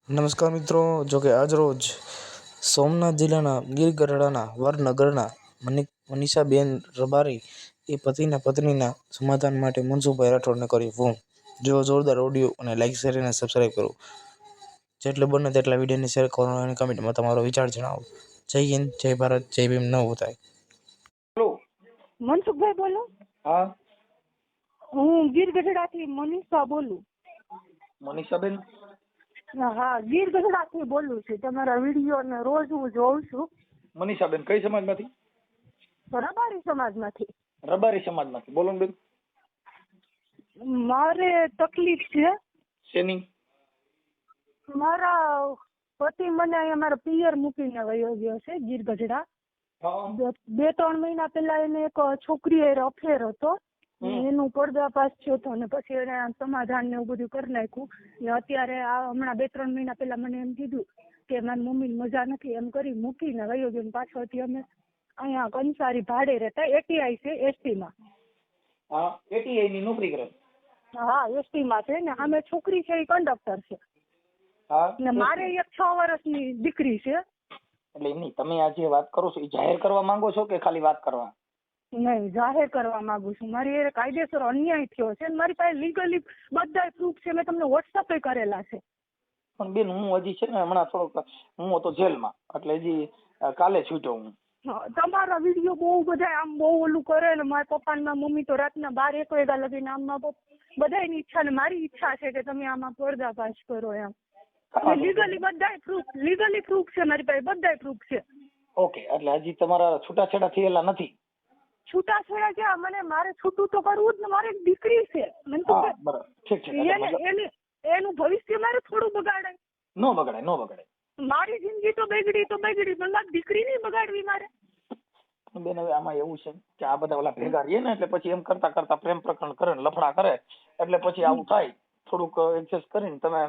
નમસ્કાર મિત્રો, જો કે આજ રોજ સોમનાથ જિલ્લાના ગીર ગઢડાના વડનગરના મનીષાબેન રબારી એ પતિના પત્નીના સમાધાન માટે મનસુખભાઈ રાઠોડને કર્યું ફોન. જો જોરદાર ઓડિયો અને લાઈક શેર અને સબસ્ક્રાઈબ કરો. જેટલું બને તેટલા વિડીયોને શેર કરો અને કમેન્ટમાં તમારો વિચાર જણાવો. જય હિન્દ, જય ભારત, જય ભીમ. ન ઉતાય. હેલો, મનસુખભાઈ બોલો. હા હું ગીર ગઢડાથી મનીષા બોલું. મનીષાબેન, હા, ગીર ગઢડાથી બોલું છું. તમારા વિડીયો ને રોજ હું જોઉં છું. મનીષાબેન કઈ સમાજમાંથી? રબારી સમાજમાંથી. રબારી સમાજમાંથી. બોલો ને બેન. મારે તકલીફ છે. શેની? મારા પતિ મને અહીંયા મારા પિયર મૂકીને વયો ગયો છે ગીર ગઢડા. હા 2-3 મહિના પહેલા એને એક છોકરી હારે અફેર હતો. એનું પર્દાફાશ થયો હતો ને પછી એને સમાધાન ને એવું બધું કરી નાખ્યું ને અત્યારે આ હમણાં 2-3 મહિના પહેલા મને એમ કીધું કે મારી મમ્મી મજા નથી એમ કરી મૂકીને વયો ગયો. પાછળથી અમે અહીંયા કંસારી ભાડે રહેતા. એટીઆઈ છે એસટી માં. હા, એટીઆઈ ની નોકરી કરે. હા, એસટી માં છે ને સામે છોકરી છે એ કંડક્ટર છે હા, ને મારે એક 6 વર્ષની દીકરી છે. એટલે એમની તમે આ જે વાત કરો છો એ જાહેર કરવા માંગો છો કે ખાલી વાત કરવા? નહીં, જાહેર કરવા માંગુ છું. મારી એ કાયદેસર અન્યાય થયો છે. મારી પાસે લીગલી બધા પ્રૂફ છે. મેં તમને વોટ્સઅપ કરેલા છે. પણ બેન, હું હજી છે ને હમણાં થોડોક હું હતો જેલમાં, એટલે હજી કાલે છૂટ્યો હું. તમારા વિડીયો બહુ બધા આમ બહુ ઓલું કરે ને મારા પપ્પા ને મારી મમ્મી તો રાતના 12-1 વાગ્યા લગીને આમ બધાની ઈચ્છા ને મારી ઈચ્છા છે કે તમે આમાં પર્દાફાશ કરો એમ. લીગલી બધાય પ્રૂફ છે મારી પાસે. બધાય પ્રૂફ છે. ઓકે, એટલે હજી તમારા છૂટાછેડા થયેલા નથી? છૂટાછેડા ક્યાં? મને મારે છૂટું તો કરવું જ ને. મારી એક દીકરી છે. મને તો હા, બરાબર, ઠીક છે. એનું ભવિષ્ય મારે થોડું બગાડાય? નો બગાડે. મારી જિંદગી તો બગડી પણ મારી દીકરી નહીં બગાડવી મારે. બેન, હવે આમાં એવું છે કે આ બધા ઓલા ભેગા રહીએ ને એટલે પછી એમ કરતા કરતા પ્રેમ પ્રકરણ કરે ને લફડા કરે એટલે પછી આવું થાય. થોડુંક એડજસ્ટ કરીને તમે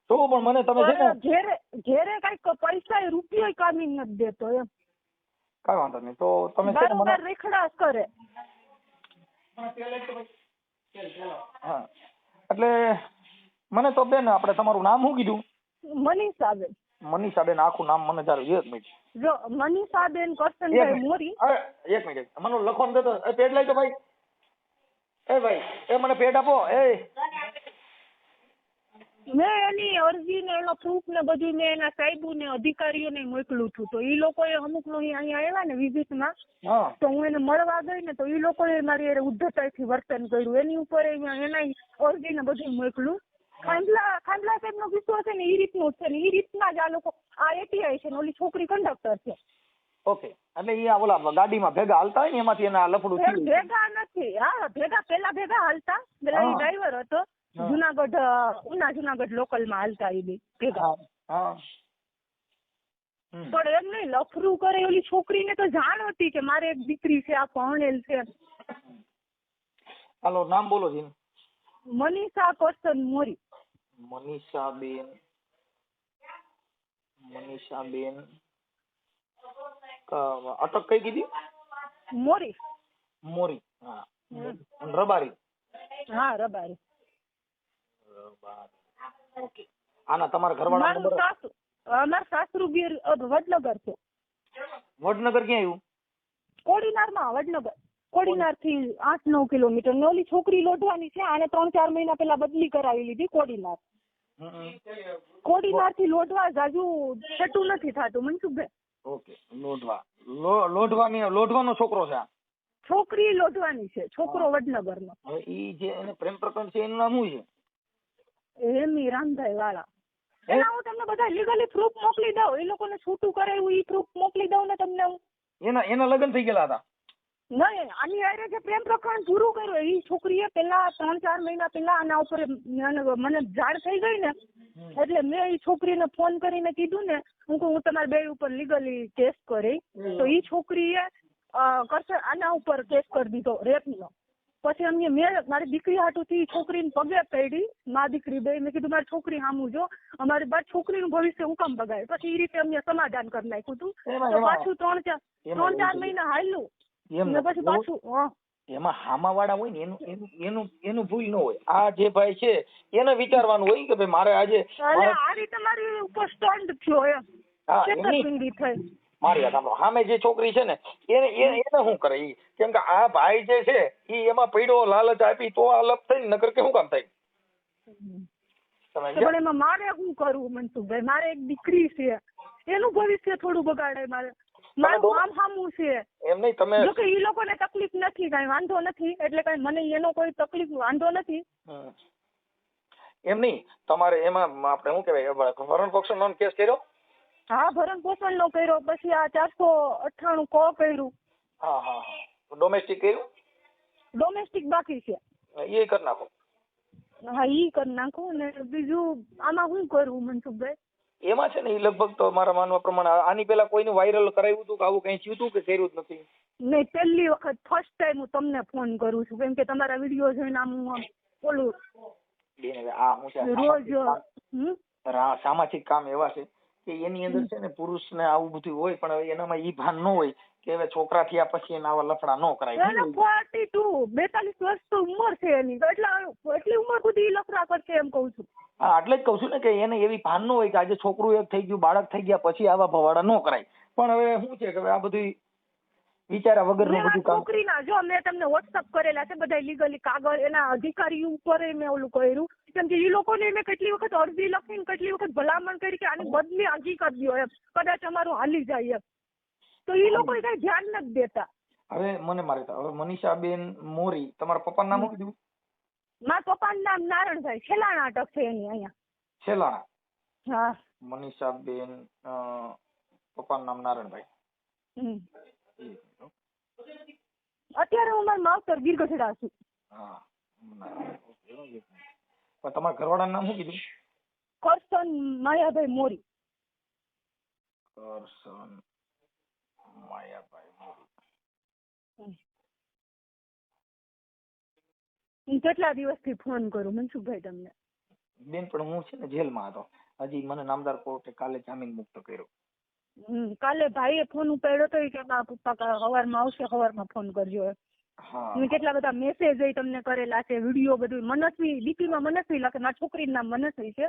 જોવો. પણ મને તમે છે ને ઘેરે કઈક પૈસા રૂપિયો કામી નથી દેતો એમ. કઈ વાંધો નહીં. તો તમે છે ને મને રેખડાશ કરે. હા, એટલે મને તો બેન આપણે તમારું નામ શું કીધું? મનીષાબેન. મનીષાબેન, આખું નામ મને જરા એક મિનિટ. જો મનીષાબેન કરશનભાઈ મોરી. એક મિનિટ, મને લખવાનું દેતો. પેડ લઈ તો ભાઈ. ભાઈ, મને પેડ આપો. મેં એની અરજી ને એનો પ્રૂફ ને બધું મેં એના સાહેબો ને અધિકારીઓને મોકલું છું. તો એ લોકોએ અમુક નો અહીંયા આવ્યા ને વિઝિટ માં, તો હું એને મળવા ગઈ ને તો એ લોકોએ મારી ઉદ્ધતાઈથી વર્તન કર્યું. એની ઉપર એના અરજી ને બધું મોકલું. ખાંડલા સાહેબ નો કિસ્સો છે ને એ રીતનું છે ને એ રીતના જ આ લોકો. આ એટીઆઈ છે ને ઓલી છોકરી કંડક્ટર છે. ઓકે, એટલે એ ઓલા ગાડીમાં ભેગા હાલતા હોય ને એમાંથી એના લફડું થયું? ભેગા નથી. હા, ભેગા હાલતા. પેલા એ ડ્રાઈવર હતો. જુનાગઢ લોકલ માં હાલતા એ બી ભેગા. પણ એમ નહીં, લફરું કરે. ઓલી છોકરીને તો જાણ હતી કે મારે એક દીકરી છે, આ ભણેલ છે. હાલો, નામ બોલો જી. મનીષા કરશન મોરી. મનીષાબેન અટક કઈ કીધી? મોરી. હા, રબારી. હા, રબારી. ઓકે. આના તમારા ઘરવાળા નંબર? અમાર સાસરુ ગીર વડનગર છે. વડનગર ક્યાં આવ્યું? કોડીનાર માં. વડનગર કોડીનાર થી 8-9 કિલોમીટર. ને ઓલી છોકરી લોઢવાની છે. આને 3-4 મહિના પેલા બદલી કરાવી લીધી કોડીનાર. કોડીનાર થી લોઢવા જાજુ છેટું નથી થતું મનસુખભાઈ. ઓકે, લોઢવાનો છોકરો છે. છોકરી લોઢવાની છે, છોકરો વડનગર નો. હવે ઈ જે એને પ્રેમ પ્રકરણ છે એનું નામ શું છે? એમી રામભાઈ વાળા. એના હું તમને બધા લીગલી પ્રૂફ મોકલી દઉં. એ લોકોને છૂટું કરાવ્યું એ પ્રૂફ મોકલી દઉં ને તમને હું. એના લગ્ન થઈ ગયેલા હતા? નહીં, આની હારે જે પ્રેમ પ્રકરણ પૂરું કર્યું એ છોકરીએ પેલા 3-4 મહિના પેલા આના ઉપર મને જાણ થઈ ગઈ ને એટલે મેં એ છોકરીને ફોન કરીને કીધું ને હું તમારા બે ઉપર લીગલી કેસ કરી. તો એ છોકરીએ આના ઉપર કેસ કરી દીધો રેપનો. પછી મેં મારી દીકરી હાટુથી છોકરીને પગે પડી. મા દીકરી બે. મેં કીધું મારી છોકરી સામું જો, અમારી બાદ છોકરીનું ભવિષ્ય હું કામ બગાડે. પછી એ રીતે અમને સમાધાન કરી નાખ્યું હતું. તો પાછું 3-4 મહિના હાલ્યું. પછી પાછું એમાં હામાવાળા હોય ને એનું ભૂલ ન હોય. આ જે ભાઈ છે એને વિચારવાનું હોય કે ભાઈ મારે આજે એટલે આ રીતે મારી ઉપર સ્ટન્ટ થયો એમ હા છેતરપિંડી થઈ. મારી વાત સાંભળો, સામે જે છોકરી છે ને એને શું કરે ઈ, કેમ કે આ ભાઈ જે છે ઈ એમાં પડ્યો લાલચ આપી તો આ લપ થઈ, નકર કે શું કામ થાય? પણ એમાં મારે શું કરવું મનસુખભાઈ? મારે એક દીકરી છે, એનું ભવિષ્ય થોડું બગાડે. મારું કામ સામું છે. એમ નહીં, તમે જો કે ઈ લોકોને તકલીફ નથી, કઈ વાંધો નથી, એટલે કઈ મને એનો કોઈ તકલીફ વાંધો નથી. એમ નહીં, તમારે એમાં આપણે શું કહેવાય, ભરણ પોષણનો કેસ કર્યો? હા, ભરણ પોષણ નો કર્યો, પછી આ 498 ક કર્યું. હા. ડોમેસ્ટિક કર્યું? ડોમેસ્ટિક બાકી છે. એ કરી નાખો. હા, ઈ કરી નાખો. ને બીજું આમાં શું કરવું મનસુખભાઈ? એમાં છે ને, એ લગભગ તો મારા માનવા પ્રમાણે આની પેલા કોઈને વાયરલ કરાવ્યું હતું કે આવું કઈ થયું હતું કે કર્યું જ નથી? નહીં, પહેલી વખત ફર્સ્ટ ટાઈમ હું તમને ફોન કરું છું, કેમ કે તમારા વિડીયો જોઈને આમ ઓલું આ હું છે રોજ સામાજિક કામ એવા છે કે એની અંદર છે ને પુરુષને આવું બધું હોય, પણ હવે એનામાં ઈ ભાન ન હોય કે હવે છોકરા થયા પછી એને આવા લફડા ન કરાય. 42 વર્ષ તો ઉંમર છે એની, એટલી ઉંમર સુધી લફડા કરશે એમ કઉ છું. હા, એટલે જ કઉ છું ને કે એને એવી ભાન ન હોય કે આજે છોકરું એક થઈ ગયું, બાળક થઈ ગયા પછી આવા ભવાડા ન કરાય. પણ હવે શું છે કે આ બધું વિચારા વગરનું બધું કામ. છોકરીના જો મેં તમને વોટ્સઅપ કરેલા છે બધા લીગલી કાગળ, એના અધિકારી ઉપર મેં ઓલું કર્યું, કેમ કે એ લોકોને મેં કેટલી વખત અરજી લખીને કેટલી વખત ભલામણ કરી કે આની બદલી અરજી કરી દો એમ, કદાચ અમારું હાલી જાય એમ, તો એ લોકો કઈ ધ્યાન નથી દેતા. હવે મને મારે હવે મનીષાબેન મોરી, તમારા પપ્પાનું નામ શું કીધું? મારા પપ્પાનું નામ નારણભાઈ, છેલ્લાના અટક છે એની અહીંયા. છેલ્લાના? હા. મનીષાબેન, પપ્પાનું નામ નારણભાઈ. અત્યારે હું મારા માવતર ગીરગઢડા છું. હા, પણ તમારા ઘરવાળાનું નામ શું કીધું? કરશન માયાભાઈ મોરી. કરશન માયાભાઈ મોરી. હું કેટલા દિવસથી ફોન કરું મનસુખભાઈ તમને? બેન, પણ હું છે ને જેલમાં હતો, હજી મને નામદાર કોર્ટે કાલે જામીન મુક્ત કર્યો. કાલે ભાઈએ ફોન ઉપાડ્યો તો કે પપ્પા સવારમાં આવશે, સવારમાં ફોન કરજો. મેં કેટલા બધા મેસેજ તમને કરેલા છે, વિડીયો બધું. મનસ્વી ડીપીમાં મનસ્વી લખે, મારી છોકરીનું નામ મનસ્વી છે,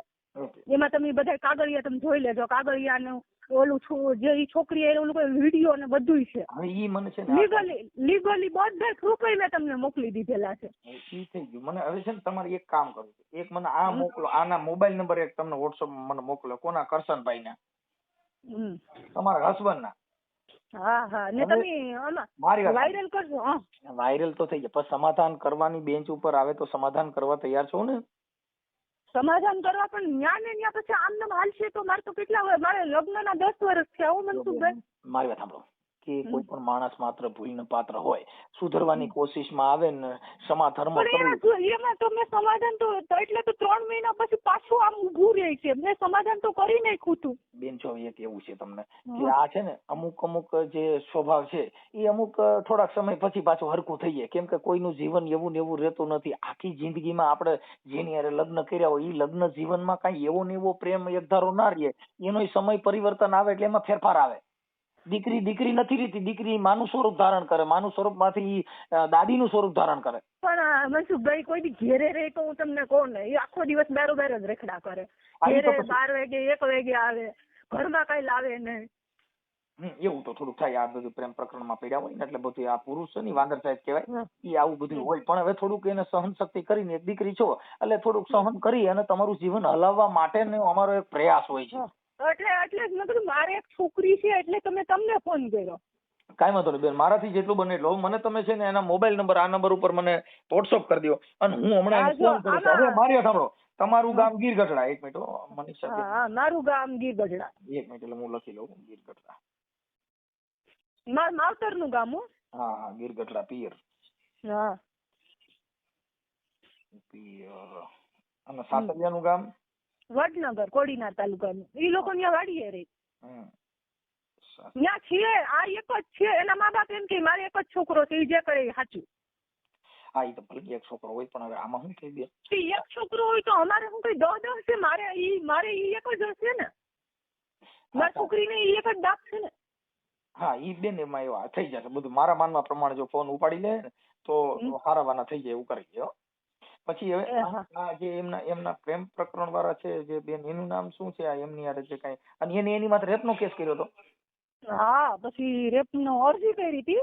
એમાં તમે બધા કાગળિયા તમે જોઈ લેજો. કાગળિયા ઓલું જે છોકરી ઓલું વિડીયો ને બધું છે. લીગલી બધા પ્રૂફ મેં તમને મોકલી દીધેલા છે. ઈ થઈ ગયું. મને હવે છે ને તમારે એક કામ કરવું છે, એક મને આ મોકલો, આના મોબાઈલ નંબર એક તમને વોટ્સઅપ મને મોકલો. કોના? કરશનભાઈ ના, તમારા હસબન્ડ ના? હા. ને તમે વાયરલ કરજો. વાયરલ તો થઈ જાય, પણ સમાધાન કરવાની બેન્ચ ઉપર આવે તો સમાધાન કરવા તૈયાર છો ને? સમાધાન કરવા પણ ન્યા ને ન્યા પછી આમ નામ હાલશે તો મારે તો કેટલા હોય, મારે લગ્નના 10 વર્ષ થયા. હું મનસુખભાઈ, મારી વાત સાંભળો કે કોઈ પણ માણસ માત્ર ભૂલને પાત્ર હોય, સુધરવાની કોશિશમાં આવે ને સમાધર્મ એમાં તો મેં સમાધાન તો એટલે તો 3 મહિના પછી પાછું આમ ઊભું રહે છે. મેં સમાધાન તો કરી નાખ્યું હતું. બેન, જો એક એવું છે તમને કે આ છે ને અમુક જે સ્વભાવ છે એ અમુક થોડાક સમય પછી પાછું હરખું થઈ જાય, કેમ કે કોઈનું જીવન એવું ને એવું રહેતું નથી. આખી જિંદગીમાં આપણે જેની હારે લગ્ન કર્યા હોય એ લગ્ન જીવનમાં કઈ એવો ને એવો પ્રેમ એકધારો ના રહે, એનો સમય પરિવર્તન આવે એટલે એમાં ફેરફાર આવે. દીકરી નથી રહેતી, દીકરી માનું સ્વરૂપ ધારણ કરે, માનું સ્વરૂપ માંથી દાદીનું સ્વરૂપ ધારણ કરે. પણ મનસુખભાઈ કોઈ દી ઘેરે રહે તો હું તમને કહું ને, એ આખો દિવસ બારો જ રખડા કરે. ઘેરે 12 વાગે 1 વાગે આવે, ઘરમાં કઈ લાવે નહીં. એવું તો થોડુંક થાય. આ બધું પ્રેમ પ્રકરણમાં પડ્યા હોય ને એટલે બધું આ પુરુષ છે ને વાંદર સાહેબ કહેવાય, એ આવું બધું હોય. પણ હવે થોડુંક એને સહન શક્તિ કરીને, એક દીકરી છો એટલે થોડુંક સહન કરી અને તમારું જીવન હલાવવા માટે અમારો એક પ્રયાસ હોય છે. એટલે જ મેં કીધું મારે એક છોકરી છે એટલે તમને ફોન કર્યો. કાંઈ વાંધો નહીં બેન, મારાથી જેટલું બને એટલું મને તમે છે ને એના મોબાઈલ નંબર આ નંબર ઉપર મને વોટ્સઅપ કરી દો અને હું હમણાં ફોન કરું છું. હવે મારી સાંભળો, તમારું ગામ ગીરગઢડા? 1 મિનિટ મનીષા. હા, મારું ગામ ગીરગઢડા. 1 મિનિટ એટલે હું લખી લઉં. ગીરગઢડા મારા માવતરનું ગામ. હા, ગીરગઢડા પિયર. હા, પિયર. અને સાસરિયાનું ગામ? વડનગર, કોડીનાર તાલુકાનું. એ લોકો ત્યાં વાડીએ રહે. ત્યાં છે આ એક જ છે. એના મા બાપ એમ કે મારે એક જ છોકરો છે, એ જે કરે એ સાચું. હા, એ તો ભલે એક છોકરો હોય, પણ હવે આમાં શું કહી દે, એક છોકરો હોય તો અમારે શું કઈ 10 હશે? મારે ઈ એક જ હશે ને, મારી છોકરીને ઈ એક જ બાપ છે ને. હા, ઈ બેન એમાં એવા થઈ જશે બધું. મારા માનવા પ્રમાણે જો ફોન ઉપાડી લે ને તો હારાવાના થઈ જાય એવું કરી દે હો. પછી હવે એ હા. આ જે એમના પ્રેમ પ્રકરણ વાળા છે જે બેન, એનું નામ શું છે? આ એમની યાર જે કઈ, અને એની માથે રેપનો કેસ કર્યો હતો. હા, પછી રેપનો અરજી કરી હતી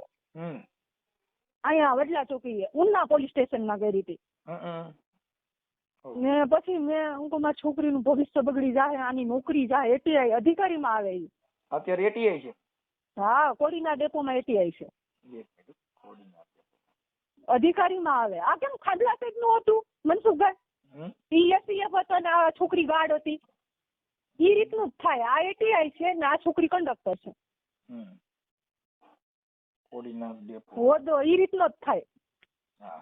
અહીંયા વડલા ચોકીએ, ઉના પોલીસ સ્ટેશનમાં કરી હતી. ને પછી મેં મારી છોકરીનું ભવિષ્ય બગડી જાય, આની નોકરી જાય, એટીઆઈ અધિકારીમાં આવે ઈ. અત્યારે એટીઆઈ છે. હા, કોડીના ડેપોમાં એટીઆઈ છે. અધિકારીમાં આવે. આ કેમ ખાડલા સાઈડ નું હતું મનસુખભાઈ? ઈ એસીએફ હતો ને આ છોકરી ગાર્ડ હતી. ઈ રીતનું જ થાય. આ એટીઆઈ છે ને આ છોકરી કંડક્ટર છે. કોડીના ડેપો હોદો ઈ રીતનો જ થાય. હા,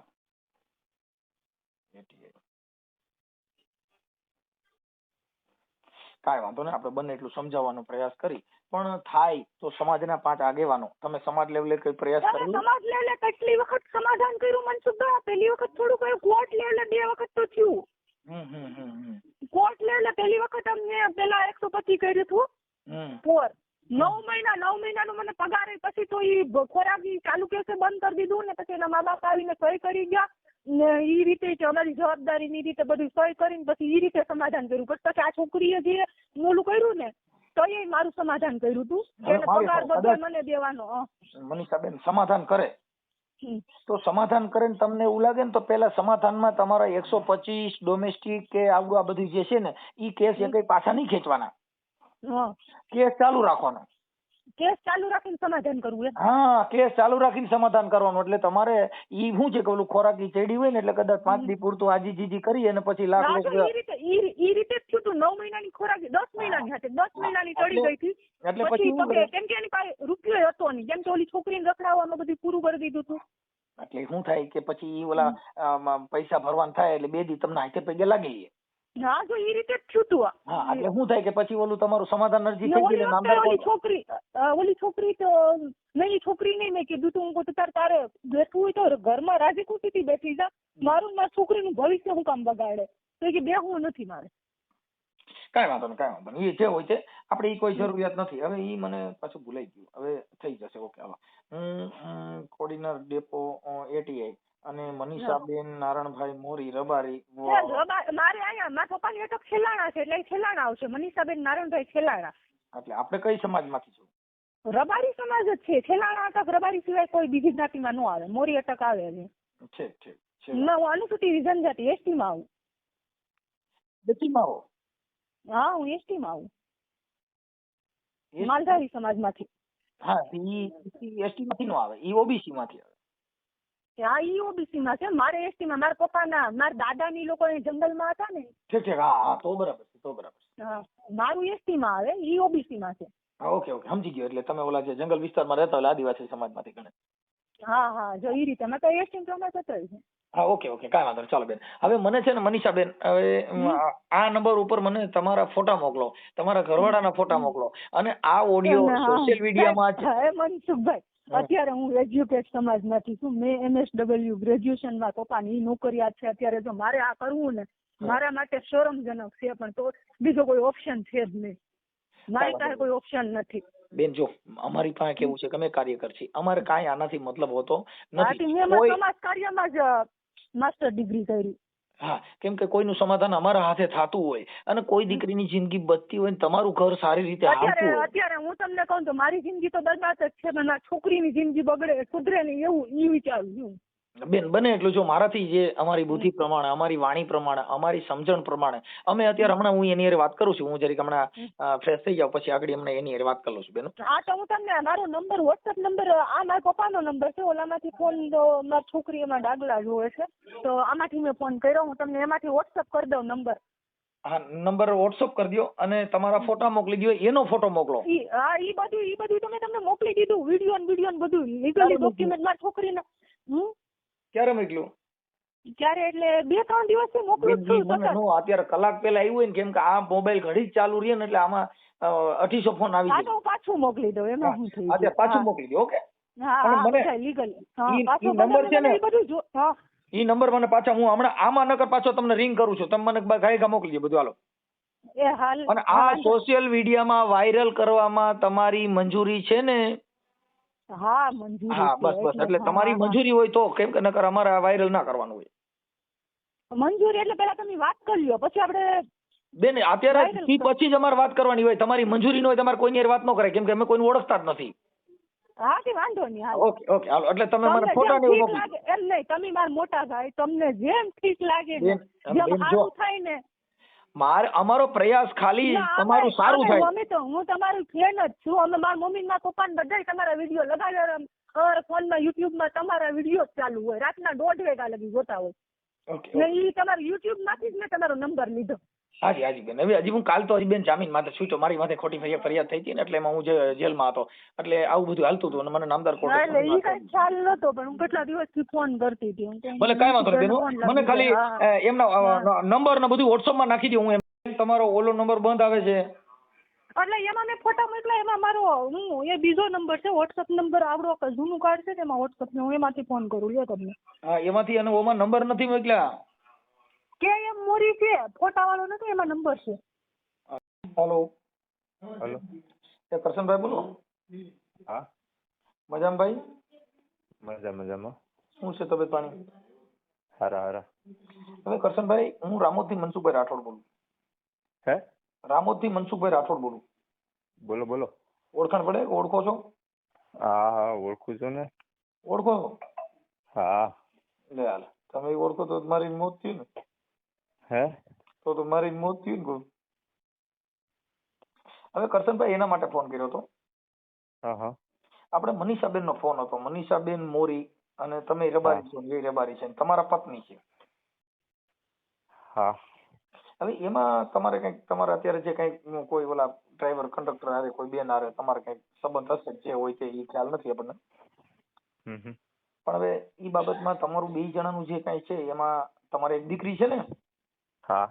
એટીઆઈ. કાંઈ વાંધો નહીં, આપણે બંને એટલું સમજાવવાનો પ્રયાસ કરી, પણ થાય તો સમાજના 5 આગેવાનો, તમે સમાજ લેવલે કઈ પ્રયાસ કર્યો? સમાજ લેવલે કેટલી વખત સમાધાન કર્યું મનસુખભાઈ? પહેલી વખત થોડું કર્યું, કોર્ટ લેવલે 2 વખત તો થયું. કોર્ટ લેવલે પહેલી વખત અમને પેલા 125 કર્યું હતું પોર. 9 મહિનાનો મને પગાર, પછી તો ઈ ખોરાકી ચાલુ કેસે બંધ કરી દીધું ને પછી એના મા બાપ આવીને સહી કરી ગયા ને ઈ રીતે અમારી જવાબદારી ની રીતે બધું સહી કરીને પછી ઈ રીતે સમાધાન કર્યું. પછી આ છોકરીએ જે મોલું કર્યું ને તો એ મારું સમાધાન કર્યું હતું. એને પગાર બધો મને દેવાનો. મનીષાબેન સમાધાન કરે તો સમાધાન કરે ને તમને એવું લાગે ને તો પેલા સમાધાનમાં તમારા 125 ડોમેસ્ટિક કે આવડું આ બધું જે છે ને ઈ કેસ એ કઈ પાછા નહીં ખેંચવાના. કેસ ચાલુ રાખવાનો. કેસ ચાલુ રાખીને સમાધાન કરવું. હા, કેસ ચાલુ રાખીને સમાધાન કરવાનું. એટલે તમારે ઈ શું છે કે ઓલું ખોરાકી ચડી હોય ને એટલે કદાચ 5 દી પૂરતું આજીજીજી કરી અને પછી લાખ ઈ રીતે જ થયું હતું. 9 મહિનાની ખોરાકી 10 મહિનાની હતી, 10 મહિનાની ચડી ગઈ હતી. એટલે પછી કેમ કે એની પાસે રૂપિયો હતો નહીં, કેમ કે ઓલી છોકરીને રખડાવવામાં બધું પૂરું કરી દીધું હતું. એટલે શું થાય કે પછી ઓલા પૈસા ભરવાના થાય એટલે 2 દી તમને હાથે પગે લાગી. હા, જો ઈ રીતે જ થયું હતું. હા, એટલે શું થાય કે પછી ઓલું તમારું સમાધાન અરજી થઈ ગઈ. ઓલી છોકરી તો નહીં, છોકરી નહીં, મેં કીધું તું હું તારે બેઠવું હોય તો ઘરમાં રાજી ખુશીથી બેઠી જા, મારું મારી છોકરીનું ભવિષ્ય હું કામ બગાડે? તો કે બેહવું નથી મારે. કાંઈ વાંધો નહીં, એ જે હોય છે આપણે ઈ કોઈ જરૂરિયાત નથી. હવે ઈ મને પાછું ભૂલાઈ ગયું, હવે થઈ જશે. ઓકે, હાલો. હું કોડીનાર ડેપો એટીઆઈ અને મનીષાબેન નારણભાઈ મોરી રબારી. મારે અહીંયા મારા પપ્પાની અટક છેલાણા છે એટલે છેલાણા આવશે. મનીષાબેન નારણભાઈ છેલાણા. એટલે આપણે કઈ સમાજમાંથી છું? રબારી સમાજ જ છે. છેલાણા અટક રબારી સિવાય કોઈ બીજી જ્ઞાતિમાં ન આવે. મોરી અટક આવે છે. હું અનુસૂચિત જનજાતિ એસટી માં આવું. એસટીમાં આવો? હા, હું એસટી માં આવું. માલધારી સમાજમાંથી. હા, ઈ એસટી માંથી નો આવે, ઈ ઓબીસી માંથી આવે. હા, ઈ ઓબીસી માં છે. મારે એસટી માં મારા પપ્પાના મારા દાદાની લોકો જંગલમાં હતા ને. ઠીક. હા, તો બરાબર છે. હા, મારું એસટી માં આવે, ઈ ઓબીસી માં છે. ઓકે, સમજી ગયો. એટલે તમે ઓલા જે જંગલ વિસ્તારમાં રહેતા હોય આદિવાસી સમાજમાંથી ગણે. હા, જો ઈ રીતે મેં તો એસટી પ્રમાણે પત્ર છે. હા, ઓકે, કાંઈ વાંધો નહીં. ચાલો બેન, હવે મને છે ને મનીષાબેન, હવે આ નંબર ઉપર મને તમારા ફોટા મોકલો, તમારા ઘરવાળાના ફોટા મોકલો, અને આ ઓડિયો સોશિયલ મીડિયામાં મનસુખભાઈ, અત્યારે હું એજ્યુકેટ સમાજમાંથી છું. મેં MSW ગ્રેજ્યુએશનમાં પપ્પાની નોકરિયાત છે. અત્યારે જો મારે આ કરવું ને મારા માટે શરમજનક છે, પણ તો બીજો કોઈ ઓપ્શન છે જ નહીં. મારી પાસે કોઈ ઓપ્શન નથી. બેન, જો અમારી પાસે કેવું છે કે અમે કાર્યકર છીએ, અમારે કાંઈ આનાથી મતલબ હોતો નથી. મેં સમાજ કાર્યમાં જ માસ્ટર ડિગ્રી કરી. હા, કેમ કે કોઈનું સમાધાન અમારા હાથે થતું હોય અને કોઈ દીકરીની જિંદગી બચતી હોય, તમારું ઘર સારી રીતે હાલતું હોય. અત્યારે હું તમને કહું તો મારી જિંદગી તો બરબાદ જ છે, પણ છોકરીની જિંદગી બગડે સુધરે નહીં એવું ઈ વિચારું છું. બેન, બને એટલું જો મારાથી જે અમારી બુદ્ધિ પ્રમાણે, અમારી વાણી પ્રમાણે, અમારી સમજણ પ્રમાણે અમે અત્યારે હમણાં હું એની હારે વાત કરું છું. હું જરીક હમણાં ફ્રેશ થઈ જાઉં પછી આગળ એમને એની હારે વાત કરું છું. બેન, હા, તો હું તમને મારો નંબર, વોટ્સએપ નંબર, આ મારા પપ્પાનો નંબર છે. ઓલામાંથી ફોન તો મારી છોકરી એમાં ડાગલા જોવે છે, તો આમાંથી મેં ફોન કર્યો. હું તમને એમાંથી વોટ્સએપ કરી દઉં નંબર. હા, નંબર વોટ્સએપ કરી દો અને તમારા ફોટા મોકલી દો, એનો ફોટો મોકલો. હા, ઈ બધું તમે તમને મોકલી દીધું, વિડીયો બધું લીગલી ડોક્યુમેન્ટ મારી છોકરીને. ક્યારે મોકલ્યું? ક્યારે એટલે 2-3 દિવસથી મોકલું છું. અત્યારે કલાક પહેલા આવ્યું હોય ને, કેમ કે આ મોબાઈલ ઘડી જ ચાલુ રહે ને એટલે આમાં 2800 ફોન આવી જાય. હું પાછું મોકલી દઉં, એમાં શું થઈ જાય. પાછું મોકલી દો. ઓકે. નંબર છે ને ઈ નંબર મને પાછા હું હમણાં આમાં નકર પાછો તમને રિંગ કરું છું. તમે મને ગાયકા મોકલી દો બધું. હાલો. અને આ સોશિયલ મીડિયામાં વાયરલ કરવામાં તમારી મંજૂરી છે ને? હા મંજૂરી હા છે બસ બસ, એટલે હા, તમારી હા, હા. મંજૂરી હોય તો, કેમ કે નકર અમારે વાયરલ ના કરવાનું હોય. મંજૂરી એટલે પેલા તમે વાત કરી લ્યો પછી આપણે બેન અત્યારે વાયરલ ઈ પછી જ અમારે વાત કરવાની હોય. તમારી મંજૂરી ન હોય તમારે કોઈની હારે વાત ન કરાય, કેમ કે અમે કોઈને ઓળખતા જ નથી. હા કે વાંધો નહીં હાલો. ઓકે ઓકે હાલો, એટલે તમે મને તમને ફોટા જેમ ને એવું ઠીક મોકલી લાગે એમ નહીં, તમે મારા મોટા ભાઈ, તમને જેમ ઠીક લાગે ને બેન, જેમ બેન જો સારું થાય ને. અમારો પ્રયાસ ખાલી ના તમારું સારું થાય. અમે તો હું તમારું ફ્રેન્ડ જ છું. અમે મારા મમ્મી ને મારા પપ્પા ને બધા તમારા વિડીયો લગાવ્યા. અમારા ફોનમાં યુટ્યુબમાં તમારા વિડીયો ચાલુ હોય, રાતના 1:30 વાગ્યા લગી જોતા હોય. ઓકે ને ઈ તમારા યુટ્યુબ માંથી જ મેં તમારો નંબર લીધો. હાજી હાજી બેન, હવે હજી હું કાલ તો હજી બેન જામીન માથે છૂટ્યો, મારી માથે ખોટી ફરિયાદ થઈ હતી ને, એટલે એમાં હું જેલમાં હતો, એટલે આવું બધું હાલતું હતું અને મને નામદાર હા, એટલે ઈ કોર્ટ. કઈ ખ્યાલ નતો, પણ હું કેટલા દિવસથી ફોન કરતી હતી. હું ભલે કાંઈ વાંધો નહીં બેન, ફોન મને ખાલી હા. એમના નંબર ને બધું વોટ્સઅપમાં નાખી દઉં. હું એમ તમારો ઓલો નંબર બંધ આવે છે એટલે એમાં મેં ફોટા મોકલા, એમાં મારો એ બીજો નંબર છે, વોટ્સઅપ નંબર આવડો જૂનું કાર્ડ છે તેમાં વોટ્સઅપ ને હું એમાંથી ફોન કરું લ્યો તમને. હા એમાંથી, અને ઓમાં નંબર નથી મોકલ્યા. કે એમ મોરી છે, ફોટા વાળો નથી, એમાં નંબર છે. Hello hello. એ કરશનભાઈ બોલો. હા મજામાં ભાઈ? મજામાં. શું છે તબિયત પાણી? હારા. હવે કરશનભાઈ, હું રામોદથી મનસુખભાઈ રાઠોડ બોલું. હે? રામોદથી મનસુખભાઈ રાઠોડ બોલું. બોલો. ઓળખાણ પડે? ઓળખો છો? હા ઓળખું છું ને. ઓળખો છો? હા. લે હાલ, તમે ઓળખો તો મારી મોત થયું ને. હે? તો મારી મોત થયું ને. હવે કરશનભાઈ એના માટે ફોન કર્યો હતો. હા. આપણે મનીષાબેન નો ફોન હતો. મનીષાબેન મોરી, અને તમે રબારી છો, એ રબારી છે, તમારા પત્ની છે. હા. હવે એમાં તમારે કઈક, તમારે અત્યારે જે કઈક કોઈ ઓલા ડ્રાઈવર કંડક્ટર હારે કોઈ બેન હારે તમારે કઈક સંબંધ હશે, જે હોય તે એ ખ્યાલ નથી આપણને. પણ હવે એ બાબતમાં તમારું 2 જણાનું જે કઈ છે એમાં તમારે એક દીકરી છે ને. હા.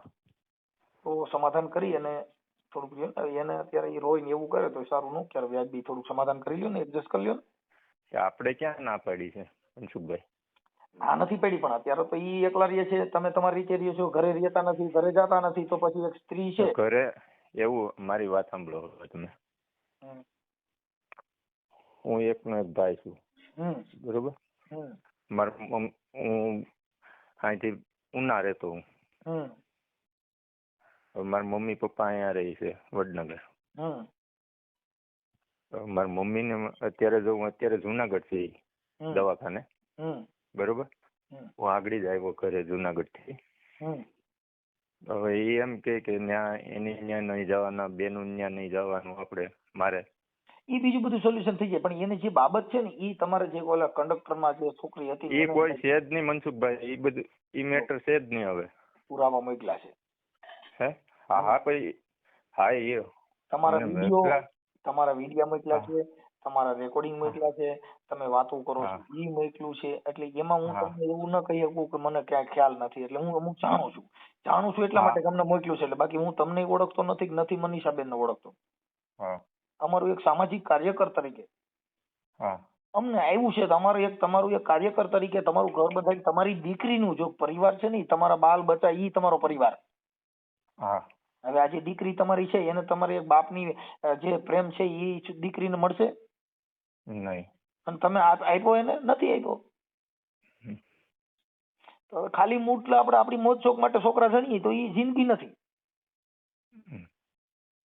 તો સમાધાન કરી અને થોડુંક એને અત્યારે એ રોય ને એવું કરે તો સારું ન ક્યારે વ્યાજબી થોડુંક સમાધાન કરી લ્યો ને, એડજસ્ટ કરી લ્યો ને. આપણે ક્યાં ના પડી છે મનસુખભાઈ? ના નથી પડી, પણ અત્યારે તો ઈ એકલા રહે છે, તમે તમારી રીતે રહ્યો છો, ઘરે રહેતા નથી, ઘરે જતા નથી, તો પછી એક સ્ત્રી છે ઘરે એવું. મારી વાત સાંભળો હવે તમે. હું એકનો એક ભાઈ છું, બરોબર? હું અહીંથી ઉના રહેતો હું. મારા મમ્મી પપ્પા અહીંયા રહે છે વડનગર. મારા મમ્મી ને અત્યારે હું જુનાગઢ થી દવાખાને, બરોબર? હું આગળ જ આવ્યો ઘરે જુનાગઢ થી. હવે એ એમ કે એને ત્યાં નહીં જવાના, બેનું ત્યાં નહીં જવાનું, આપણે મારે ઈ બીજું બધું સોલ્યુશન થઈ જાય, પણ એને જે બાબત છે ને ઈ તમારે જે ઓલા કંડક્ટરમાં જે છોકરી હતી એ કોઈ છે જ નહીં મનસુખભાઈ. એ બધું એ મેટર છે જ નહીં. હવે પુરાવા મોકલ્યા છે. હે? હા ભાઈ. હા એ તમારા વિડીયો મોકલ્યા છે, તમારા રેકોર્ડિંગ મોકલ્યા છે, તમે વાતો કરો છો ઈ મોકલ્યું છે. એટલે એમાં હું તમને એવું ન કહી શકું કે મને ક્યાંય ખ્યાલ નથી. એટલે હું અમુક જાણું છું એટલા માટે તમને મોકલ્યું છે. એટલે બાકી હું તમને ઓળખતો નથી મનીષાબેન ને ઓળખતો. અમારું એક સામાજિક કાર્યકર તરીકે અમને આવ્યું છે. તમારું એક કાર્યકર તરીકે તમારું ઘર બધા તમારી દીકરીનું જો પરિવાર છે ને, તમારા બાલ બચ્ચા ઈ તમારો પરિવાર. હવે આ જે દીકરી તમારી છે એને તમારે બાપની જે પ્રેમ છે એ દીકરીને મળશે નહીં. અને તમે આપ્યો એને નથી આપ્યો. તો ખાલી મૂટલા આપણે આપણી મોજ શોખ માટે છોકરા જણીએ તો એ જિંદગી નથી.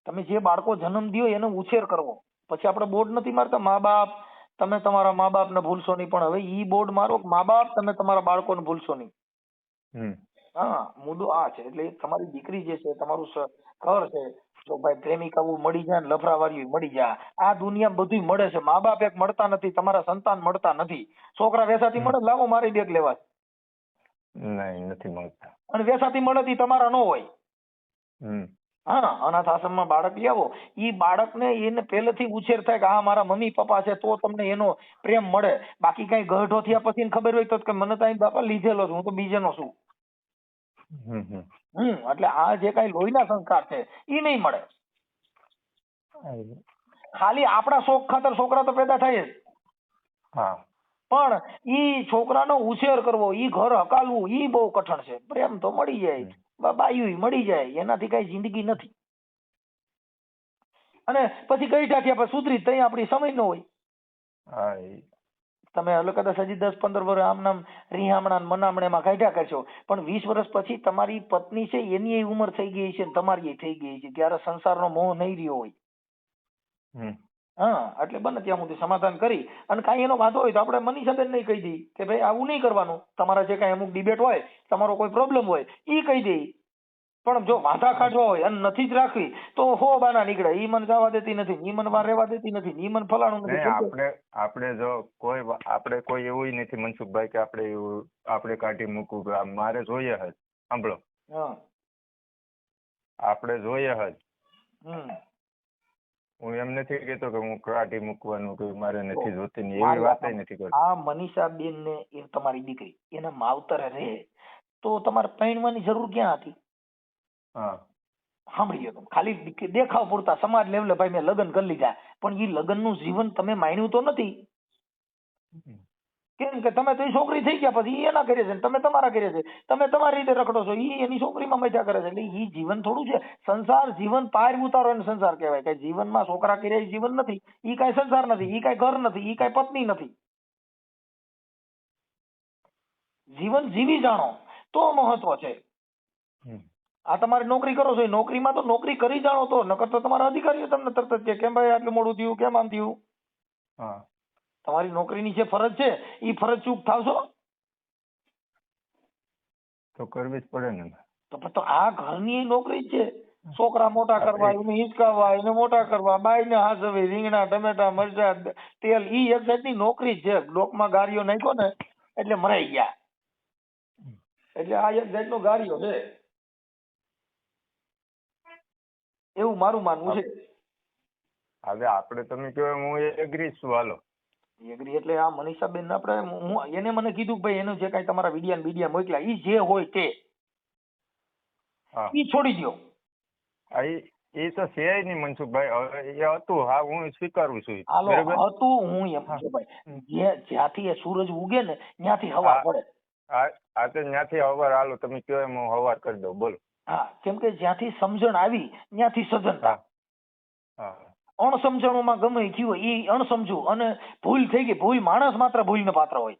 તમે જે બાળકો જન્મ દો એનો ઉછેર કરવો. પછી આપણે બોર્ડ નથી મારતા મા બાપ તમે તમારા મા બાપ ને ભૂલશો નહીં, પણ હવે ઈ બોર્ડ મારો મા બાપ તમે તમારા બાળકોને ભૂલશો નહીં. હા, મુદ્દો આ છે. એટલે તમારી દીકરી જે છે, તમારું ઘર છે, જો ભાઈ પ્રેમિકા મળી જાય ને લફરાવાળી મળી જાય, આ દુનિયા બધું મળે છે. મા બાપ એક મળતા નથી, તમારા સંતાન મળતા નથી. છોકરા વેસાથી મળે, લાવો મારી બેગ લેવા. નહીં, નથી મળતા. અને વેસાથી મળે તમારા ન હોય. હા, અનાથ આશ્રમમાં બાળક લઈ આવો, ઈ બાળકને એને પહેલેથી ઉછેર થાય કે આ મારા મમ્મી પપ્પા છે, તો તમને એનો પ્રેમ મળે. બાકી કઈ ગઢો થયા પછી ખબર હોય તો કે મને તો અહીં બાપા લીધેલો છું, હું તો બીજેનો છું. એટલે આ જે કઈ લોહીના સંસ્કાર છે ઈ નહીં મળે. ખાલી આપણા શોખ ખાતર છોકરા તો પેદા થાય જ, પણ ઈ છોકરાનો ઉછેર કરવો, ઈ ઘર હકાલવું, ઈ બહુ કઠણ છે. પ્રેમ તો મળી જાય, બાયું મળી જાય, એનાથી કઈ જિંદગી નથી. અને પછી ગઈ ટાંક્યા પછી સુધરી તઈ આપણી સમય ન હોય. હા તમે હલો કદાચ હજી 10-15 વર્ષ આમ નામ રીહામણા ને મનામણામાં કાઢ્યા કરશો, પણ 20 વર્ષ પછી તમારી પત્ની છે એની ઉંમર થઈ ગઈ છે ને તમારી થઈ ગઈ છે, ત્યારે સંસારનો મોહ નહીં રહ્યો હોય. હા, એટલે બને ત્યાં સુધી સમાધાન કરી અને કાંઈ એનો વાંધો હોય તો આપણે મનીષાબેન નહીં કહી દઈએ કે ભાઈ આવું નહીં કરવાનું, તમારા જે કાંઈ અમુક ડિબેટ હોય, તમારો કોઈ પ્રોબ્લેમ હોય એ કહી દઈએ. પણ જો વાંધા કાઢવા હોય અને નથી જ રાખવી તો હો બાના નીકળે, ઈ મને જવા દેતી નથી, ઈ મને વાર રહેવા દેતી નથી, ઈ મને ફલાણું નથી. આપણે જો આપણે કોઈ એવું નથી મનસુખભાઈ કે આપણે કાઢી મૂકવું, મારે જોઈએ જ. સાંભળો, આપણે જોઈએ જ. હું એમ નથી કહેતો કે હું કાઢી મૂકવાનું કે મારે નથી જોતી, એવી વાત નથી કરતો. આ મનીષાબેન ને એ તમારી દીકરી એના માવતરે રહે તો તમારે પૈણવાની જરૂર ક્યાં હતી? હા, સાંભળી લો, ખાલી દેખાવ પૂરતા સમાજ લેવલે ભાઈ મેં લગ્ન કરી લીધા, પણ એ લગ્ન નું જીવન તમે માન્યું તો નથી. કેમ કે તમે તો એ છોકરી થઈ ગયા પછી એના કરે છે, તમે તમારા કરે છે, તમે તમારી રીતે રખડો છો, એ એની છોકરીમાં મજા કરે છે. એટલે એ જીવન થોડું છે. સંસાર જીવન પાર ઉતારો એને સંસાર કહેવાય. કઈ જીવનમાં છોકરા કર્યા જીવન નથી, એ કઈ સંસાર નથી, એ કઈ ઘર નથી, એ કઈ પત્ની નથી. જીવન જીવી જાણો તો મહત્વ છે. આ તમારી નોકરી કરો છો, નોકરીમાં તો નોકરી કરી જાણો તો, નકર તો તમારા અધિકારીઓ તમને તરત જ કેમ ભાઈ આટલું મોડું થયું, કેમ આમ થયું. તમારી નોકરીની જે ફરજ છે એ ફરજ ચૂક થાવશો તો કરવી જ પડે ને. તો આ ઘરની નોકરી જ છે. છોકરા મોટા કરવા, એને હિંચકાવવા, એને મોટા કરવા, બાઈને હાસવી, રીંગણા ટમેટા મરચા તેલ, ઈ એક જાતની નોકરી જ છે. લોકમાં ગાડીઓ નાખ્યો ને એટલે મરાઈ ગયા. એટલે આ એક જાતનો ગાડીઓ છે, એવું મારું માનવું છે. હવે આપણે તમે કહો હું એગ્રી છું. હાલો એગ્રી એટલે આ મનીષાબેન આપણે એને મને કીધું કે ભાઈ એનું જે કાંઈ તમારા વિડિયા મોકલ્યા ઈ જે હોય તે ઈ છોડી દો. એ તો છે નહીં મનસુખભાઈ, એ હતું. હા, હું સ્વીકારું છું. હતું હું એમ છું ભાઈ, જ્યાંથી એ સૂરજ ઉગે ને ત્યાંથી હવા પડે. આ તો ત્યાંથી હવાર. હાલો તમે કહો એમ હું હવાર કરી દઉં. બોલો. હા, કેમ કે જ્યાંથી સમજણ આવી ત્યાંથી સજનતા. અણસમજણોમાં ગમે થયું એ અણસમજુ અને ભૂલ થઈ ગઈ. ભૂલ માણસ માત્ર ભૂલ ને પાત્ર હોય.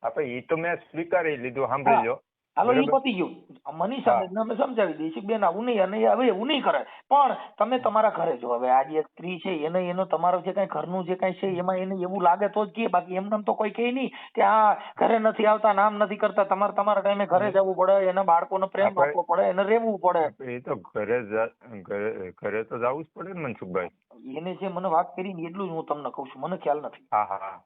આપણે એ તો મેં સ્વીકારી લીધું. સાંભળી લો, હાલો એ પતી ગયું. મનીષાબેન અમે સમજાવી દઈશું બેન આવું નહીં, અને હવે એવું નહીં કરે. પણ તમે તમારા ઘરે જો, હવે આજે એક સ્ત્રી છે એને એનો તમારો જે કઈ ઘરનું જે કઈ છે એમાં એને એવું લાગે તો જ કે, બાકી એમને તો કોઈ કહે નહીં કે આ ઘરે નથી આવતા, નામ નથી કરતા. તમારે તમારા ટાઈમે ઘરે જવું પડે, એના બાળકોને પ્રેમ આપવો પડે, એને રહેવું પડે. એ તો ઘરે તો જવું જ પડે ને મનસુખભાઈ. એને જે મને વાત કરી ને એટલું જ હું તમને કઉ છું, મને ખ્યાલ નથી. હા.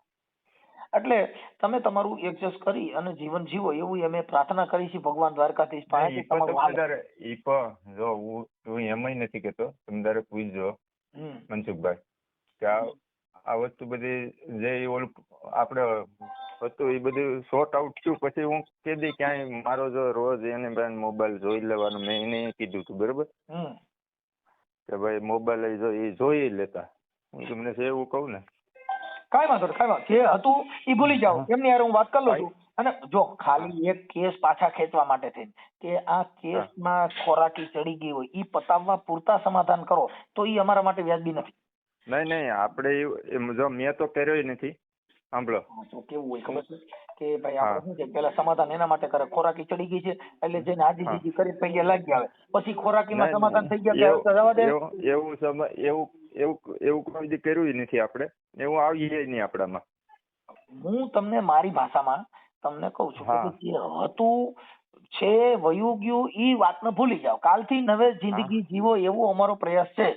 એટલે તમે તમારું એડજસ્ટ કરી અને જીવન જીવો એવું અમે પ્રાર્થના કરી છે ભગવાન દ્વારકાધીશ પાસે. જો હું એમાંય નથી કેતો, તમે તારે પૂછજો મનસુખભાઈ કે આ વસ્તુ બધી જે ઓલું આપણે હતું એ બધું શોર્ટ આઉટ થયું પછી હું કીધી ક્યાંય મારો જો રોજ એને મોબાઈલ જોઈ લેવાનું મેં એને કીધું હતું. બરોબર કે ભાઈ મોબાઈલ એ જોઈ લેતા. હું તમને એવું કહું ને, કાંઈ વાંધો નહીં, જે હતું એ ભૂલી જાઓ. એમની યાર હું વાત કરી લઉં છું. અને જો ખાલી એક કેસ પાછા ખેંચવા માટે થઈને કે આ કેસમાં ખોરાકી ચડી ગઈ હોય એ પતાવવા પૂરતા સમાધાન કરો તો એ અમારા માટે વ્યાજબી નથી. નહીં આપણે જો મેં તો કર્યો નથી. સાંભળો કેવું હોય ખબર છે કે ભાઈ આપણે શું છે પેલા સમાધાન એના માટે કરે, ખોરાકી ચડી ગઈ છે એટલે જેને આજી જીજી કરી પૈયા લાગી આવે પછી ખોરાકીમાં સમાધાન થઈ ગયા. એવું કોઈ દી કર્યું નથી આપણે, એવું આવીએ નહીં આપણામાં. હું તમને મારી ભાષામાં તમને કઉ છું કે જે હતું છે વયું ગયું એ વાતને ભૂલી જાઓ. કાલથી નવે જિંદગી જીવો એવો અમારો પ્રયાસ છે.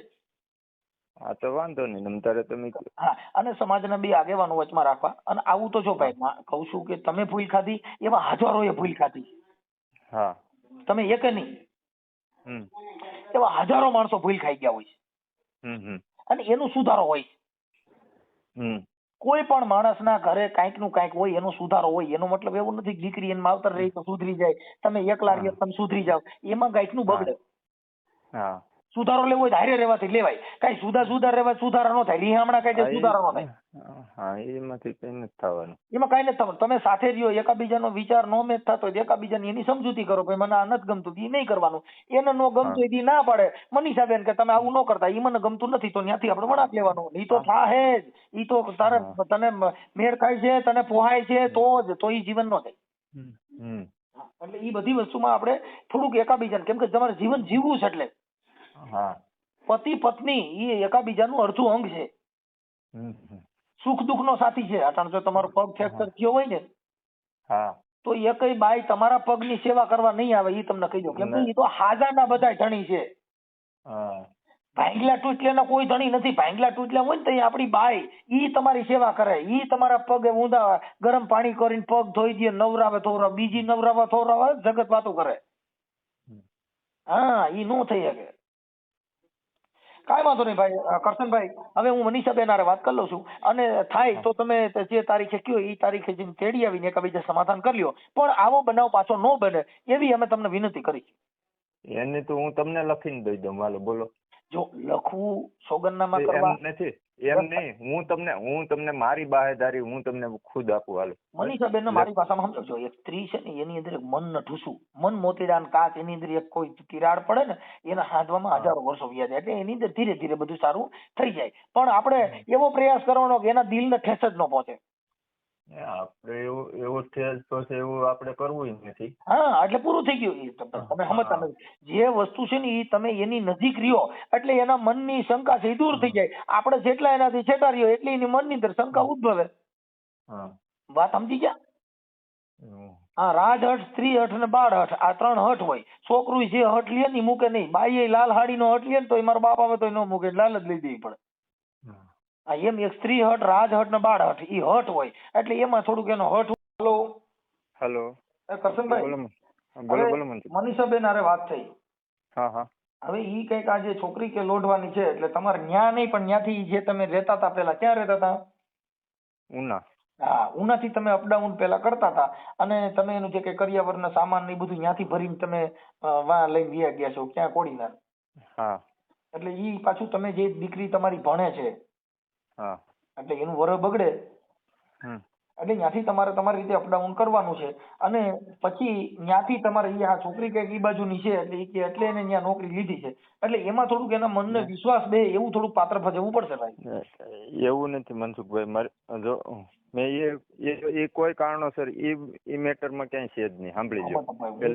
હા તો વાંધો નહીં. તારે તમે હા, અને સમાજના બે આગેવાનો વચમાં રાખવા. અને આવું તો જો ભાઈ કઉ છું કે તમે ભૂલ ખાધી એવા હજારોએ ભૂલ ખાધી. હા, તમે એક નહીં એવા હજારો માણસો ભૂલ ખાઈ ગયા હોય છે અને એનું સુધારો હોય. કોઈ પણ માણસના ઘરે કાંઈક નું કાંઈક હોય એનો સુધારો હોય. એનો મતલબ એવું નથી કે દીકરી એને માવતર રહી તો સુધરી જાય, તમે એકલા રહ્યો તમે સુધરી જાવ, એમાં કાંઈક નું બગડે. સુધારો લેવો હોય હારે રહેવાથી લેવાય. કઈ સુધા રહેવા સુધારા ન થાય. રીહામણા કઈ સુધારા ન થાય. હા એમાંથી કઈ નથી થવાનું. એમાં કઈ નથી થવાનું. તમે સાથે રહ્યો, એકાબીજાનો વિચાર નો મેચ થતો હોય તો એકાબીજાની એની સમજૂતી કરો. ભાઈ મને આ નથી ગમતું, એ નહીં કરવાનું. એને નો ગમતું હોય તો ઈ ના પાડે મનીષાબેન કે તમે આવું ન કરતા, ઈ મને ગમતું નથી, તો ત્યાંથી આપણે વળાંક લેવાનો. ઈ તો થાહે જ. ઈ તો તારે તને મેળ ખાય છે, તને પોહાય છે તો ઈ જીવન નો થાય. એટલે ઈ બધી વસ્તુમાં આપણે થોડુંક એકાબીજાને, કેમ કે તમારે જીવન જીવવું છે એટલે પતિ પત્ની ઈ એકાબીજાનું અડધું અંગ છે. સુખ દુઃખ નો સાથી છે. અટાણ જો તમારો પગ ફ્રેક્ચર થયો હોય ને તો એકય બાઈ તમારા પગની સેવા કરવા નહીં આવે, ઈ તમને કહી દો. કેમ કે ઈ તો હાજાના બધા ધણી છે. ભાંગલા ટૂટલેના કોઈ ધણી નથી. ભાંગલા ટૂટલા હોય ને તો આપણી બાઈ ઈ તમારી સેવા કરે. ઈ તમારા પગે ઊંધા ગરમ પાણી કરીને પગ ધોઈ દે, નવરાવે ધોવરાવે, બીજી નવરાવે ધોવરાવે, જગત વાતો કરે. હા, ઈ નો થઈ શકે. કાંઈ વાંધો નહીં ભાઈ કરશનભાઈ. હવે હું મનીષાબેન હારે વાત કરી લઉં છું, અને થાય તો તમે જે તારીખે કયો એ તારીખે જઈને તેડી આવીને એકાબીજા સમાધાન કરી લ્યો. પણ આવો બનાવ પાછો ન બને એવી અમે તમને વિનંતી કરી. એને તો હું તમને લખીને દઈ દઉં. હાલો બોલો. જો લખવું સોગંદનામા કરવા નથી, એમ નહીં. હું તમને મારી બાહેદારી હું તમને ખુદ આપું. હાલો મનીષાબેન ને મારી ભાષામાં સમજો. એક સ્ત્રી છે ને એની અંદર એક મન ન ઠૂસું, મન મોતીડાન કાચ, એની અંદર એક કોઈ તિરાડ પડે ને એના હાથવામાં હજારો વર્ષો વ્યા જાય. એટલે એની અંદર ધીરે ધીરે બધું સારું થઈ જાય. પણ આપણે એવો પ્રયાસ કરવાનો કે એના દિલને ઠેસ જ ન પહોંચે. આપણે એવું ઠેસ પહોંચે એવું આપણે કરવું નથી. હા, એટલે પૂરું થઈ ગયું. તમે સમજતા નથી. જે વસ્તુ છે ને એ તમે એની નજીક રહ્યો એટલે એના મનની શંકા છે દૂર થઈ જાય. આપણે જેટલા એનાથી છેટા રહ્યો એટલે એની મનની અંદર શંકા ઉદ્ભવે. વાત સમજી ગયા? હા, રાજહટ, સ્ત્રી હઠ ને બાળ હઠ, આ ત્રણ હઠ હોય. છોકરું જે હઠ લે ને મૂકે નહીં. બાઈ લાલ હાડી નો હઠ લે ને તો મારો બાપ આવે તો ન મૂકે, લાલ જ લઈ દેવી પડે. એમ એક સ્ત્રી હઠ, રાજહટ ને બાળ હઠ ઈ હઠ હોય. એટલે એમાં થોડુંક એનો હઠ. હેલો કરશનભાઈ, બોલો. મનીષાબેન હારે વાત થઈ. હવે ઈ કઈક આજે છોકરી કે લોઢવાની છે એટલે તમારે ન્યા નહીં પણ ન્યાથી જે તમે રહેતા હતા પેલા ક્યાં રહેતા હતા? ઉના. હા, ઉનાથી તમે અપડાઉન પેલા કરતા હતા અને તમે એનું જે કઈ કરિયાવરના સામાન ને બધું ત્યાંથી ભરીને તમે વાં લઈને વ્યા ગયા છો ક્યાં કોડીનાર. એટલે ઈ પાછું તમે જે દીકરી તમારી ભણે છે એટલે એનું વર બગડે એટલે ત્યાંથી તમારે તમારી રીતે અપડાઉન કરવાનું છે. અને પછી ત્યાંથી તમારે આ છોકરી કઈક ઈ બાજુની છે એટલે એને ત્યાં નોકરી લીધી છે. એટલે એમાં થોડુંક એના મનને વિશ્વાસ બે એવું થોડુંક પાત્ર ભજવવું પડશે ભાઈ. એવું નથી મનસુખભાઈ. મારે જો મેં એ કોઈ કારણોસર એ મેટરમાં ક્યાંય છે જ નહીં. સાંભળી જો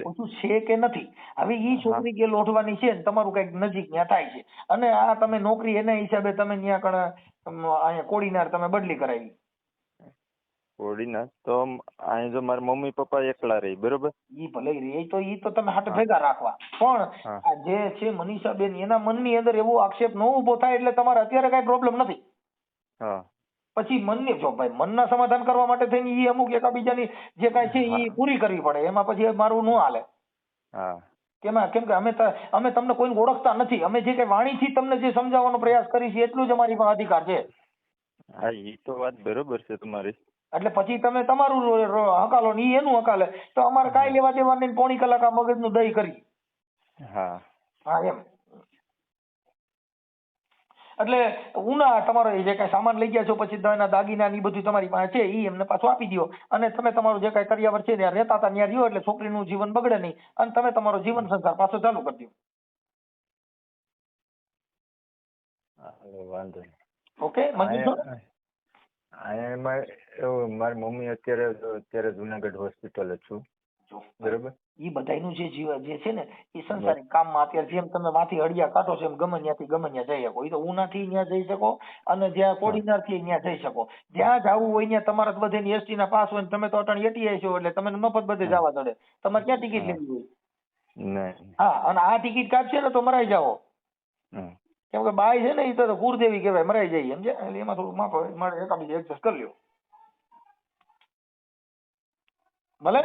પૂછું છે કે નથી. હવે ઈ છોકરી કે લોઢવાની છે ને તમારું કઈક નજીક ત્યાં થાય છે અને આ તમે નોકરી એના હિસાબે તમે ત્યાં કણ અહીંયા કોડીનાર તમે બદલી કરાવી. કોડીનાર તો અહીં જો મારા મમ્મી પપ્પા એકલા રહી, બરોબર? ઈ ભલે રે તો ઈ તો તમે હાથ ભેગા રાખવા. પણ આ જે છે મનીષાબેન એના મનની અંદર એવો આક્ષેપ ન ઉભો થાય એટલે તમારે અત્યારે કઈ પ્રોબ્લેમ નથી. પછી મનની જો ભાઈ મનના સમાધાન કરવા માટે થઈને ઈ અમુક એકાબીજાની જે કઈ છે ઈ પૂરી કરવી પડે. એમાં પછી મારું ન હાલે. કેમ કે અમે તમને કોઈને ઓળખતા નથી. અમે જે કઈ વાણીથી તમને જે સમજાવવાનો પ્રયાસ કરી છે એટલું જ અમારી પાસે અધિકાર છે. હા, એ તો વાત બરોબર છે તમારી. એટલે પછી તમે તમારું હકાલો ને ઈ એનું હકાલે તો અમારે કાંઈ લેવા દેવા નહીં. પોણી કલાક આ મગજનું દહીં કરી. હા એમ. એટલે ઉના તમારો જે કઈ સામાન લઈ ગયા છો પછી એના દાગીના ની બધું તમારી પાસે છે ઈ એમને પાછું આપી દો અને તમે તમારું જે કઈ કરિયાવર છે ત્યાં રહેતા હતા ત્યાં રહ્યો એટલે છોકરીનું જીવન બગડે નહીં અને તમે તમારો જીવન સંસાર પાછો ચાલુ કરી દો. વાંધો નહીં. ઓકે મંજૂર છો? મારી મમ્મી અત્યારે જુનાગઢ હોસ્પિટલ જ છું, બરોબર? ઈ બધાયનું જે જીવન જે છે ને એ સંસારિક કામમાં અત્યારે જેમ તમે માંથી હળિયા કાઢો છો એમ ગમે ત્યાંથી ગમે ત્યાં જઈ શકો. એ તો ઉનાથી ત્યાં જઈ શકો અને જ્યાં કોડીનાર થી ત્યાં જઈ શકો. જ્યાં જવું હોય ત્યાં તમારે બધે એસટી ના પાસ હોય ને તમે તો અટાણી એટીઆઈ છો એટલે તમે મફત બધે જવા દડે. તમારે ક્યાં ટિકિટ લેવી હોય? હા, અને આ ટિકિટ કાઢશે ને તો મરાઈ જાઓ. કેમ કે બાઈ છે ને એ તો કુળદેવી કહેવાય, મરાઈ જાય સમજે. એટલે એમાં થોડું માફ એકાબીજા એડજસ્ટ કરી લ્યો ભલે.